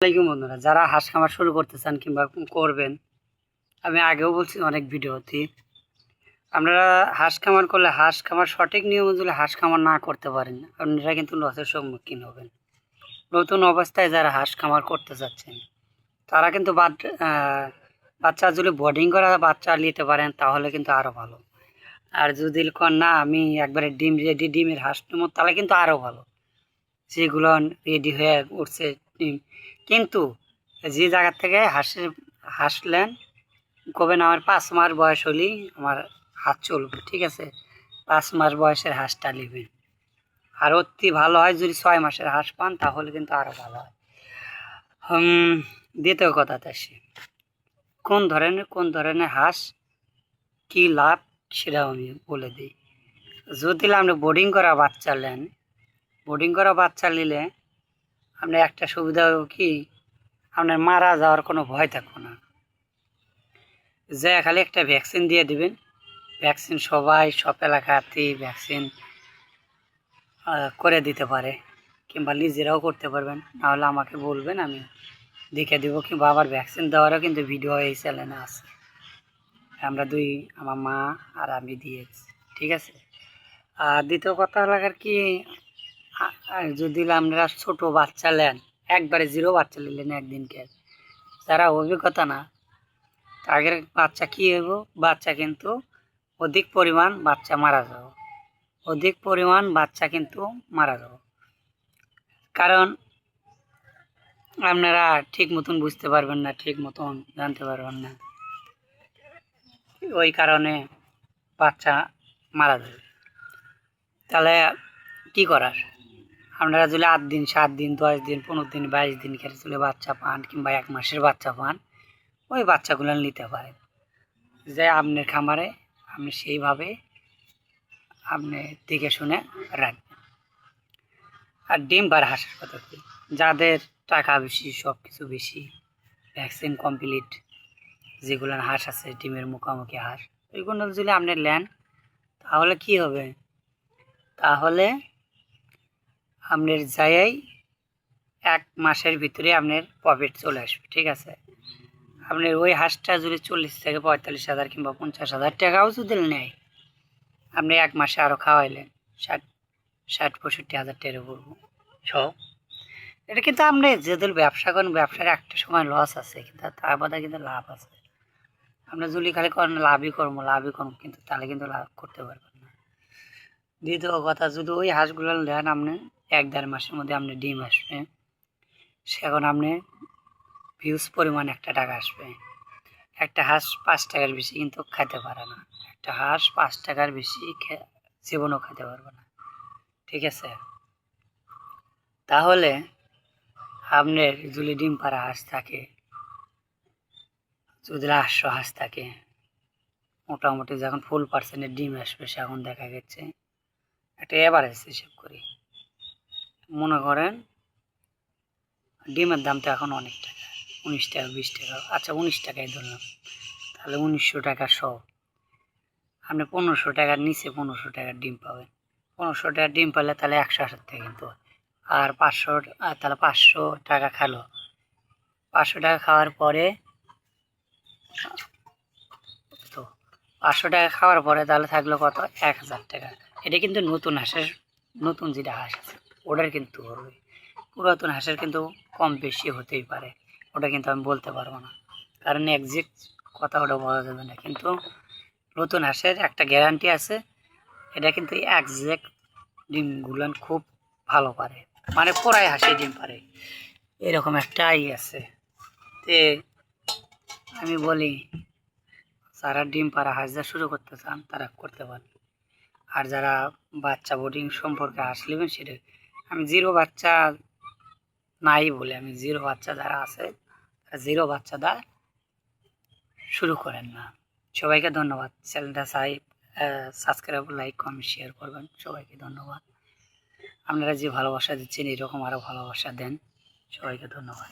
আসসালামাইকুম বন্ধুরা, যারা হাঁস খামার শুরু করতে চান কিংবা করবেন, আমি আগেও বলছি অনেক ভিডিওতে, আপনারা হাঁস খামার করলে হাঁস খামার সঠিক নিয়ম অনুযায়ী হাঁস খামার না করতে পারেন, আপনারা কিন্তু লসের সম্মুখীন হবেন। নতুন অবস্থায় যারা হাঁস খামার করতে চাচ্ছেন তারা কিন্তু বাচ্চা যদি বোর্ডিং করা বাচ্চা নিতে পারেন তাহলে কিন্তু আরও ভালো। আর যদি না আমি একবারে ডিম রেডি ডিমের হাঁস নেবো তাহলে কিন্তু আরও ভালো। যেগুলো রেডি হয়ে উঠছে ডিম, কিন্তু যে জায়গার থেকে হাসলেন কবেন আমার 5 মাস বয়স হলেই আমার হাঁস চলবে, ঠিক আছে? 5 মাস বয়সের হাঁসটা নেবেন। আর অতি ভালো হয় যদি 6 মাসের হাঁস পান তাহলে কিন্তু আরও ভালো হয়। দ্বিতীয় কথাতে আসি, কোন ধরনের হাঁস কী লাভ সেটাও আমি বলে দিই। যদি আপনি বোর্ডিং করা বাচ্চা নেন, বোর্ডিং করা বাচ্চা নিলে আপনার একটা সুবিধা হবে কি, আপনার মারা যাওয়ার কোনো ভয় থাকবে না। যে খালি একটা ভ্যাকসিন দিয়ে দিবেন, ভ্যাকসিন সব এলাকাতেই ভ্যাকসিন করে দিতে পারে, কিংবা নিজেরাও করতে পারবেন, নাহলে আমাকে বলবেন আমি দেখে দেবো, কিংবা আবার ভ্যাকসিন দেওয়ারও কিন্তু ভিডিও এই চ্যানেলে আছে। আমরা আমার মা আর আমি দিয়েছি, ঠিক আছে? আর দ্বিতীয় কথা হলো কি, যদি আপনারা ছোটো বাচ্চা নেন, একবারে 0 বাচ্চা নিলেন একদিনকে, যারা অভিজ্ঞতা না, আগের বাচ্চা কী হইব, বাচ্চা কিন্তু অধিক পরিমাণ বাচ্চা মারা যাব, কারণ আপনারা ঠিক মতন বুঝতে পারবেন না, ঠিক মতন জানতে পারবেন না, ওই কারণে বাচ্চা মারা যাবে। তাহলে কী করার, আপনারা যদি 8 দিন 7 দিন 10 দিন 15 দিন 22 দিন খেলে চলে বাচ্চা পান, কিংবা 1 মাসের বাচ্চা পান, ওই বাচ্চাগুলো নিতে পারেন, যে আপনার খামারে আপনি সেইভাবে আপনি দেখে শুনে রাখবেন। আর ডিম পাড়া হাঁসের কথা বলি, যাদের টাকা বেশি, সব কিছু বেশি, ভ্যাকসিন কমপ্লিট যেগুলো হাঁস আছে, ডিমের মুখোমুখি হাঁস, ওইগুলো যদি আপনি নেন তাহলে কি হবে, তাহলে আপনার যাই 1 মাসের ভিতরে আপনার প্রফিট চলে আসবে, ঠিক আছে? আপনার ওই হাঁসটা যদি 40 থেকে 45,000 কিংবা 50,000 টাকাও যদি নেয়, আপনি 1 মাসে আরও খাওয়াইলেন 60-65,000 টাকা পড়বো সব। এটা কিন্তু আপনি যেদের ব্যবসা করেন, ব্যবসার একটা সময় লস আছে, কিন্তু তার বাদে কিন্তু লাভ আছে। আপনি যদি খালি করেন লাভই করবো, কিন্তু তাহলে কিন্তু লাভ করতে পারবেন না। দ্বিতীয় কথা, যদি ওই হাঁসগুলো নেন আপনি 1-1.5 মাসের মধ্যে আপনি ডিম আসবে, সেখন আপনি হিউজ পরিমাণ একটা টাকা আসবে। একটা হাঁস 5 টাকার বেশি কিন্তু খেতে পারে না, একটা হাঁস 5 টাকার বেশি জীবনও খেতে পারবে না, ঠিক আছে? তাহলে আপনার যদি ডিম পাড়া হাঁস থাকে, যদি 800 হাঁস থাকে, মোটামুটি যখন ফুল পার্সেন্টের ডিম আসবে, সেখন দেখা গেছে একটা এভারেজ হিসেব করি, মনে করেন ডিমের দাম তো এখন অনেক টাকা, 19 টাকা 20 টাকা, আচ্ছা 19 টাকাই ধরলাম, তাহলে 1900 টাকা সব, আপনি 1500 টাকার নিচে 1500 টাকার ডিম পাবেন। 1500 টাকার ডিম পেলে তাহলে 180 টাকা কিন্তু, আর 500, তাহলে 500 টাকা খেলো, 500 টাকা খাওয়ার পরে তো 500 টাকা খাওয়ার পরে তাহলে থাকলো কত, 1000 টাকা। এটা কিন্তু নতুন হাঁসের, নতুন যেটা হাঁস আছে ওটার কিন্তু হবে, পুরাতন হাঁসের কিন্তু কম বেশি হতেই পারে, ওটা কিন্তু আমি বলতে পারবো না, কারণ একজ্যাক্ট কথা ওটা বলা যাবে না। কিন্তু নতুন হাঁসের একটা গ্যারান্টি আছে, এটা কিন্তু একজ্যাক্ট ডিমগুলো খুব ভালো পারে, মানে পড়ায় হাসি ডিম পারে, এরকম একটা আছে। তে আমি বলি, যারা ডিম পাড়া হাঁস যা শুরু করতে চান তারা করতে পারেন। আর যারা বাচ্চা বোর্ডিং সম্পর্কে হাঁস নেবেন, সেটা আমি 0 বাচ্চা নাই বলে, আমি 0 বাচ্চা যারা আছে 0 বাচ্চা দা শুরু করেন না। সবাইকে ধন্যবাদ। চ্যানেলটা সাবস্ক্রাইব, লাইক, কমেন্ট, শেয়ার করবেন। সবাইকে ধন্যবাদ। আপনারা যে ভালোবাসা দিচ্ছেন এরকম আরও ভালোবাসা দেন। সবাইকে ধন্যবাদ।